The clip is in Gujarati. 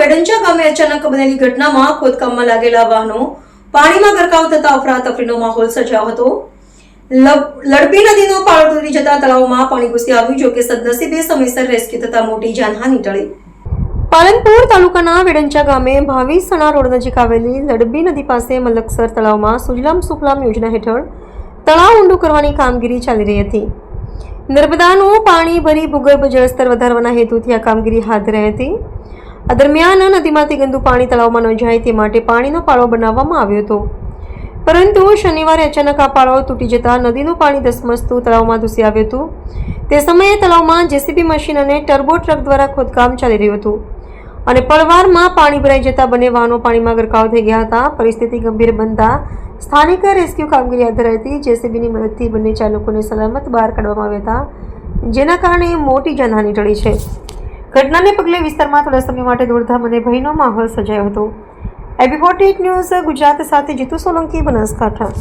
વેડંચા ગામે અચાનક બનેલી ઘટનામાં ખોદકામમાં લાગેલા વાહનો પાણીમાં ગરકાવ થતા અફરાતફરીનો માહોલ સર્જાયો હતો. લડબી નદીનો પાળો તૂટી જતા તળાવમાં પાણી ઘૂસી આવ્યું. જોકે સદનસીબે સમયસર રેસ્ક્યુ થતા મોટી જાનહાનિ ટળી. પાલનપુર તાલુકાના વેડંચા ગામે ભાવી સણા રોડ નજીક આવેલી લડબી નદી પાસે મલકસર તળાવમાં સુજલામ સુફલામ યોજના હેઠળ તળાવ ઊંડું કરવાની કામગીરી ચાલી રહી હતી. નર્મદાનું પાણી ભરી ભૂગર્ભ જળસ્તર વધારવાના હેતુથી આ કામગીરી હાથ ધરાઈ હતી. આ દરમિયાન નદીમાંથી ગંદુ પાણી તળાવમાં ન જાય તે માટે પાણીનો પાળો બનાવવામાં આવ્યો હતો. પરંતુ શનિવારે અચાનક આ પાળો તૂટી જતા નદીનું પાણી ધસમસતું તળાવમાં ઘૂસી આવ્યું હતું. તે સમયે તળાવમાં જેસીબી મશીન અને ટર્બો ટ્રક દ્વારા ખોદકામ ચાલી રહ્યું હતું અને પળવારમાં પાણી ભરાઈ જતા બંને વાહનો પાણીમાં ગરકાવ થઈ ગયા હતા. પરિસ્થિતિ ગંભીર બનતા સ્થાનિક રેસ્ક્યુ કામગીરી હાથ ધરાઈ હતી. જેસીબીની મદદથી બંને ચાલકોને સલામત બહાર કાઢવામાં આવ્યા હતા, જેના કારણે મોટી જાનહાનિ ટળી છે. ઘટનાને પગલે વિસ્તારમાં થોડા સમય માટે દોડધામ અને ભયનો માહોલ સર્જાયો હતો. AB48 ન્યૂઝ ગુજરાત સાથે જીતુ સોલંકી, બનાસકાંઠા.